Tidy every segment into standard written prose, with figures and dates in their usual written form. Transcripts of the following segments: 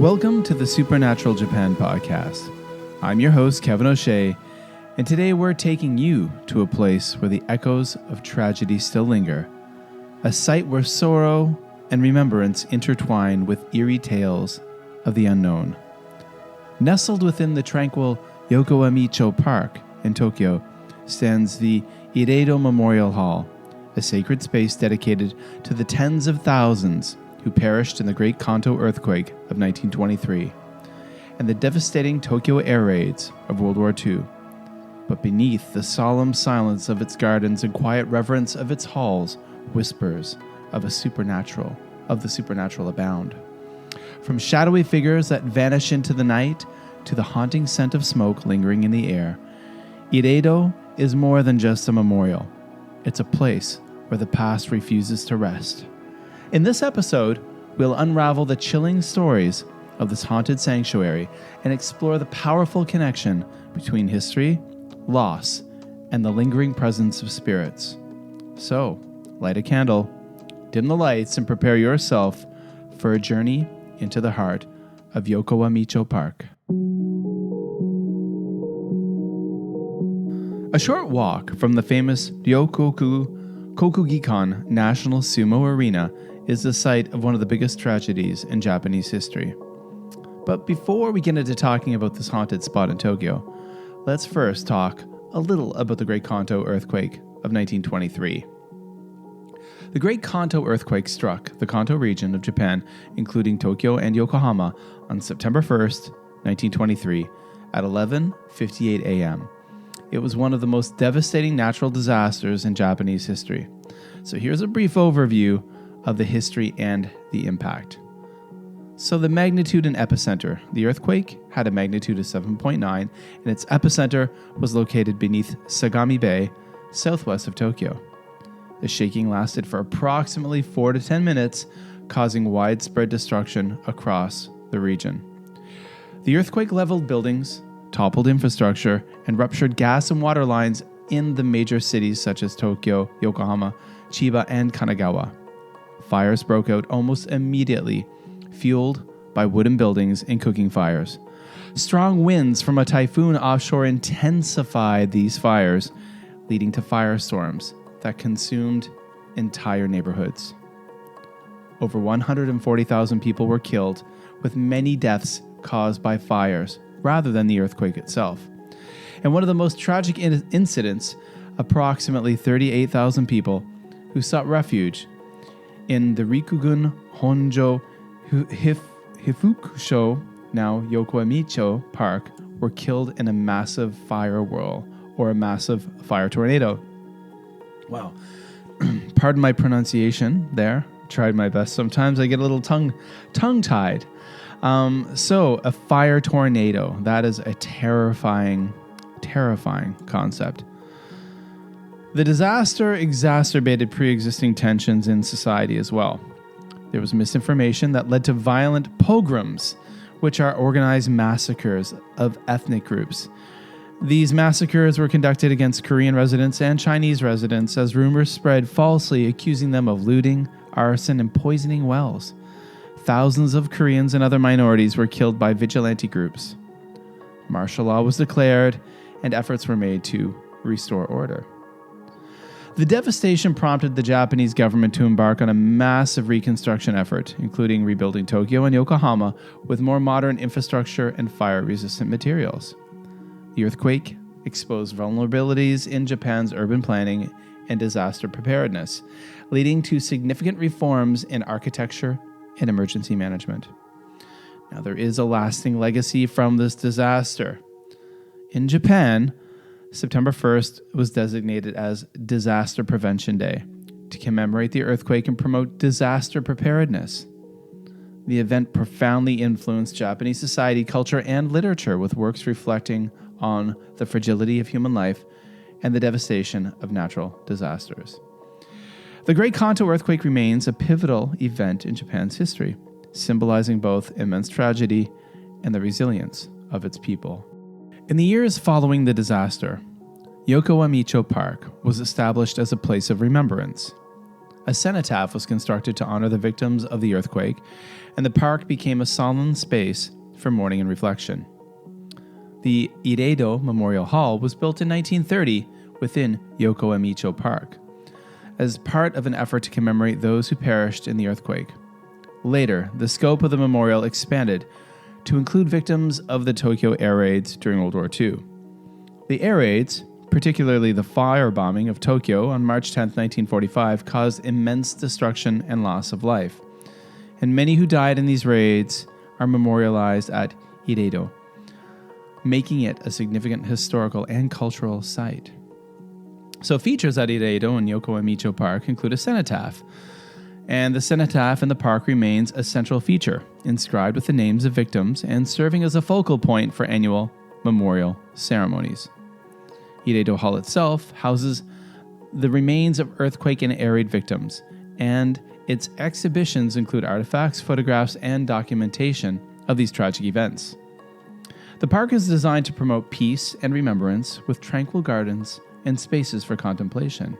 Welcome to the Supernatural Japan podcast. I'm your host, Kevin O'Shea, and today we're taking you to a place where the echoes of tragedy still linger, a site where sorrow and remembrance intertwine with eerie tales of the unknown. Nestled within the tranquil Yokoamicho Park in Tokyo stands the Ireido Memorial Hall, a sacred space dedicated to the tens of thousands who perished in the Great Kanto Earthquake of 1923 and the devastating Tokyo air raids of World War II. But beneath the solemn silence of its gardens and quiet reverence of its halls, whispers of the supernatural abound. From shadowy figures that vanish into the night to the haunting scent of smoke lingering in the air, Ireido is more than just a memorial. It's a place where the past refuses to rest. In this episode, we'll unravel the chilling stories of this haunted sanctuary and explore the powerful connection between history, loss, and the lingering presence of spirits. So, light a candle, dim the lights, and prepare yourself for a journey into the heart of Yokoamicho Park. A short walk from the famous Kokugikan National Sumo Arena is the site of one of the biggest tragedies in Japanese history. But before we get into talking about this haunted spot in Tokyo, let's first talk a little about the Great Kanto Earthquake of 1923. The Great Kanto Earthquake struck the Kanto region of Japan, including Tokyo and Yokohama, on September 1st, 1923, at 11:58 a.m. It was one of the most devastating natural disasters in Japanese history. So here's a brief overview of the history and the impact. So the magnitude and epicenter. The earthquake had a magnitude of 7.9, and its epicenter was located beneath Sagami Bay, southwest of Tokyo. The shaking lasted for approximately 4 to 10 minutes, causing widespread destruction across the region. The earthquake leveled buildings, toppled infrastructure, and ruptured gas and water lines in the major cities such as Tokyo, Yokohama, Chiba, and Kanagawa. Fires broke out almost immediately, fueled by wooden buildings and cooking fires. Strong winds from a typhoon offshore intensified these fires, leading to firestorms that consumed entire neighborhoods. Over 140,000 people were killed, with many deaths caused by fires rather than the earthquake itself. And one of the most tragic incidents, approximately 38,000 people who sought refuge in the Rikugun Honjo Hifukusho, now Yokoamicho Park, were killed in a massive fire whirl or a massive fire tornado. Wow. Pardon my pronunciation there. Tried my best. Sometimes I get a little tongue-tied. So a fire tornado, that is a terrifying concept. The disaster exacerbated pre-existing tensions in society as well. There was misinformation that led to violent pogroms, which are organized massacres of ethnic groups. These massacres were conducted against Korean residents and Chinese residents as rumors spread falsely accusing them of looting, arson, and poisoning wells. Thousands of Koreans and other minorities were killed by vigilante groups. Martial law was declared, and efforts were made to restore order. The devastation prompted the Japanese government to embark on a massive reconstruction effort, including rebuilding Tokyo and Yokohama with more modern infrastructure and fire-resistant materials. The earthquake exposed vulnerabilities in Japan's urban planning and disaster preparedness, leading to significant reforms in architecture and emergency management. Now, there is a lasting legacy from this disaster. In Japan, September 1st was designated as Disaster Prevention Day to commemorate the earthquake and promote disaster preparedness. The event profoundly influenced Japanese society, culture, and literature, with works reflecting on the fragility of human life and the devastation of natural disasters. The Great Kanto Earthquake remains a pivotal event in Japan's history, symbolizing both immense tragedy and the resilience of its people. In the years following the disaster, Yokoamicho Park was established as a place of remembrance, A cenotaph was constructed to honor the victims of the earthquake, and the park became a solemn space for mourning and reflection. The Ireido Memorial Hall was built in 1930 within Yokoamicho Park, as part of an effort to commemorate those who perished in the earthquake. Later, the scope of the memorial expanded to include victims of the Tokyo air raids during World War II. The air raids, particularly the firebombing of Tokyo on March 10, 1945, caused immense destruction and loss of life, and many who died in these raids are memorialized at Ireido, making it a significant historical and cultural site. So features at Ireido and Yokoamicho Park include a cenotaph, and the cenotaph in the park remains a central feature, inscribed with the names of victims and serving as a focal point for annual memorial ceremonies. Ireido Hall itself houses the remains of earthquake and air raid victims, and its exhibitions include artifacts, photographs, and documentation of these tragic events. The park is designed to promote peace and remembrance with tranquil gardens and spaces for contemplation.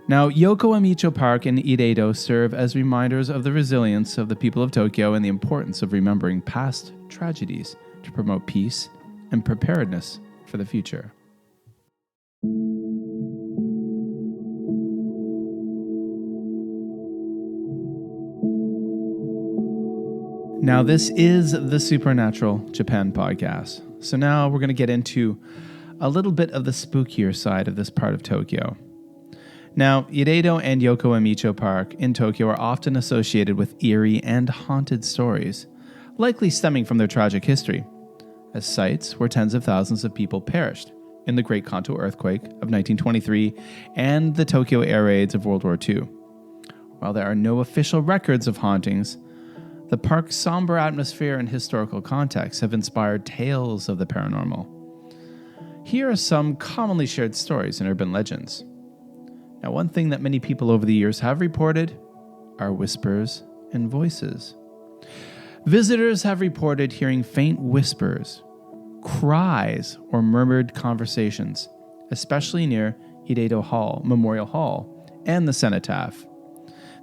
Now, Yokoamicho Park and Ireido serve as reminders of the resilience of the people of Tokyo and the importance of remembering past tragedies to promote peace and preparedness for the future. Now, this is the Supernatural Japan podcast. So now we're going to get into a little bit of the spookier side of this part of Tokyo. Now, Ireido and Yokoamicho Park in Tokyo are often associated with eerie and haunted stories, likely stemming from their tragic history, as sites where tens of thousands of people perished in the Great Kanto Earthquake of 1923 and the Tokyo air raids of World War II. While there are no official records of hauntings, the park's somber atmosphere and historical context have inspired tales of the paranormal. Here are some commonly shared stories and urban legends. Now, one thing that many people over the years have reported are whispers and voices. Visitors have reported hearing faint whispers, cries, or murmured conversations, especially near Ireido Memorial Hall and the cenotaph.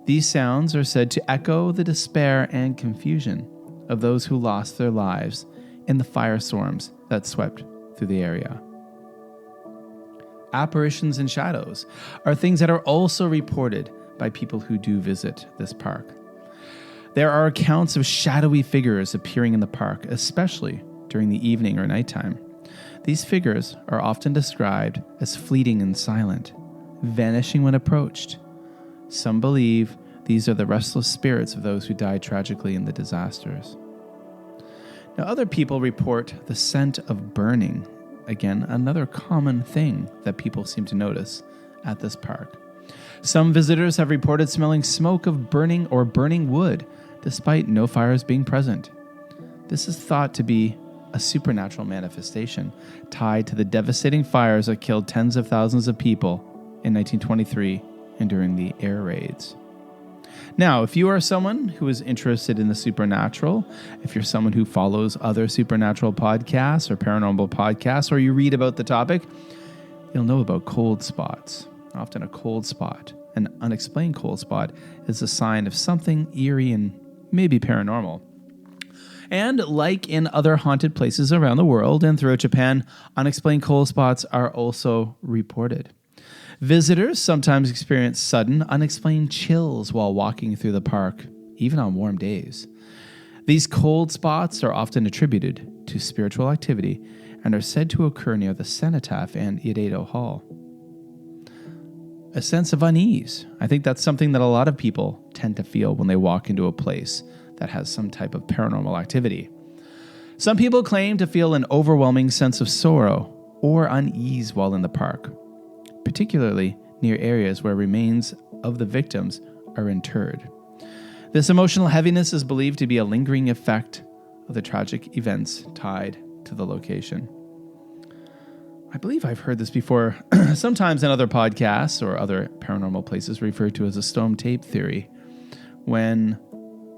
These sounds are said to echo the despair and confusion of those who lost their lives in the firestorms that swept through the area. Apparitions and shadows are things that are also reported by people who do visit this park. There are accounts of shadowy figures appearing in the park, especially during the evening or nighttime. These figures are often described as fleeting and silent, vanishing when approached. Some believe these are the restless spirits of those who died tragically in the disasters. Now, other people report the scent of burning. Again, another common thing that people seem to notice at this park. Some visitors have reported smelling smoke of burning or burning wood, despite no fires being present. This is thought to be a supernatural manifestation tied to the devastating fires that killed tens of thousands of people in 1923 and during the air raids. Now, if you are someone who is interested in the supernatural, if you're someone who follows other supernatural podcasts or paranormal podcasts, or you read about the topic, you'll know about cold spots. Often a cold spot, an unexplained cold spot, is a sign of something eerie and maybe paranormal. And like in other haunted places around the world and throughout Japan, unexplained cold spots are also reported. Visitors sometimes experience sudden, unexplained chills while walking through the park, even on warm days. These cold spots are often attributed to spiritual activity and are said to occur near the cenotaph and Ireido Hall. A sense of unease. I think that's something that a lot of people tend to feel when they walk into a place that has some type of paranormal activity. Some people claim to feel an overwhelming sense of sorrow or unease while in the park, particularly near areas where remains of the victims are interred. This emotional heaviness is believed to be a lingering effect of the tragic events tied to the location. I believe I've heard this before, sometimes in other podcasts or other paranormal places referred to as a stone tape theory, when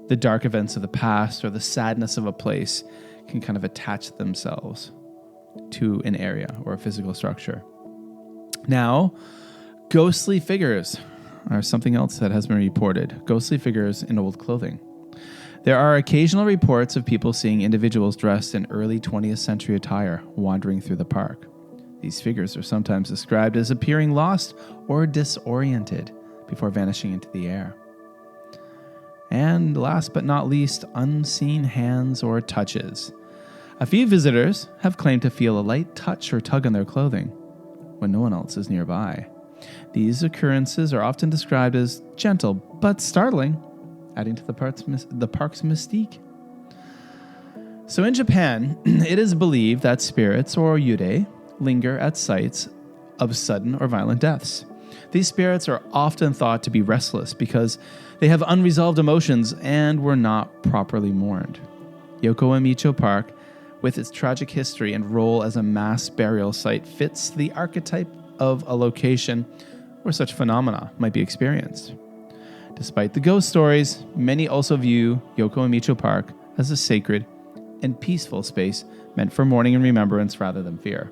the dark events of the past or the sadness of a place can kind of attach themselves to an area or a physical structure. Now, ghostly figures. or something else that has been reported, ghostly figures in old clothing. There are occasional reports of people seeing individuals dressed in early 20th century attire wandering through the park. These figures are sometimes described as appearing lost or disoriented before vanishing into the air. And last but not least, unseen hands or touches. A few visitors have claimed to feel a light touch or tug on their clothing when no one else is nearby. These occurrences are often described as gentle but startling, adding to the park's mystique. So in Japan, it is believed that spirits or yurei linger at sites of sudden or violent deaths. These spirits are often thought to be restless because they have unresolved emotions and were not properly mourned. Yokoamicho Park, with its tragic history and role as a mass burial site, fits the archetype of a location where such phenomena might be experienced. Despite the ghost stories, many also view Yokoamicho Park as a sacred and peaceful space meant for mourning and remembrance rather than fear.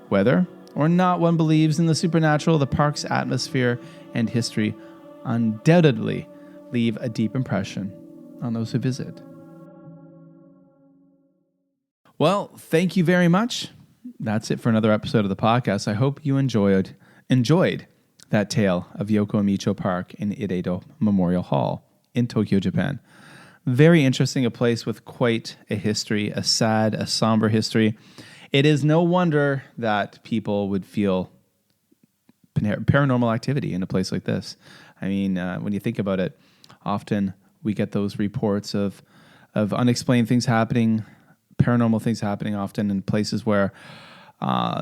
Whether or not one believes in the supernatural, the park's atmosphere and history undoubtedly leave a deep impression on those who visit. Well, thank you very much. That's it for another episode of the podcast. I hope you enjoyed that tale of Yokoamicho Park in Ireido Memorial Hall in Tokyo, Japan. Very interesting, a place with quite a history, a somber history. It is no wonder that people would feel paranormal activity in a place like this. I mean, when you think about it, often we get those reports of unexplained things happening, paranormal things happening, often in places where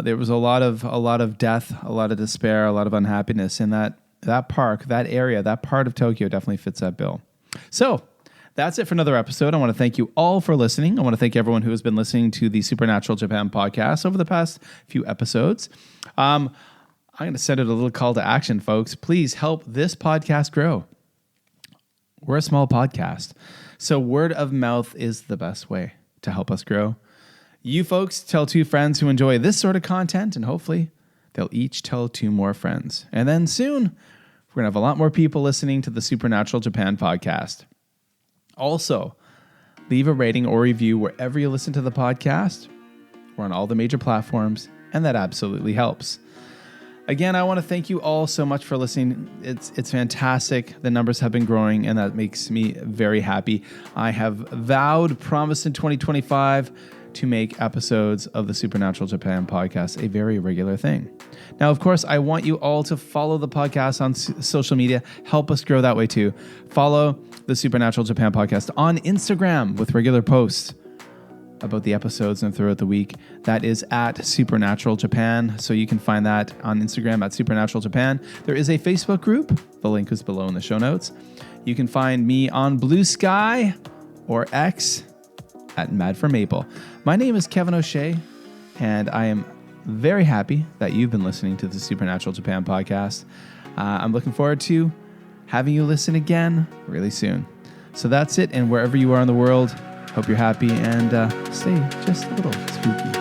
there was a lot of death, a lot of despair, a lot of unhappiness. And that park, that area, that part of Tokyo definitely fits that bill. So that's it for another episode. I want to thank you all for listening. I want to thank everyone who has been listening to the Supernatural Japan podcast over the past few episodes. I'm going to send it a little call to action, folks. Please help this podcast grow. We're a small podcast, so word of mouth is the best way to help us grow. You folks tell 2 friends who enjoy this sort of content, and hopefully they'll each tell 2 more friends. And then soon, we're going to have a lot more people listening to the Supernatural Japan podcast. Also, leave a rating or review wherever you listen to the podcast. We're on all the major platforms, and that absolutely helps. Again, I want to thank you all so much for listening. It's fantastic. The numbers have been growing, and that makes me very happy. I have promised in 2025 to make episodes of the Supernatural Japan podcast a very regular thing. Now, of course, I want you all to follow the podcast on social media. Help us grow that way too. Follow the Supernatural Japan podcast on Instagram with regular posts about the episodes and throughout the week. That is at Supernatural Japan. So you can find that on Instagram at Supernatural Japan. There is a Facebook group. The link is below in the show notes. You can find me on Blue Sky or X at Mad for Maple. My name is Kevin O'Shea, and I am very happy that you've been listening to the Supernatural Japan podcast. I'm looking forward to having you listen again really soon. So that's it, and wherever you are in the world, hope you're happy and stay just a little spooky.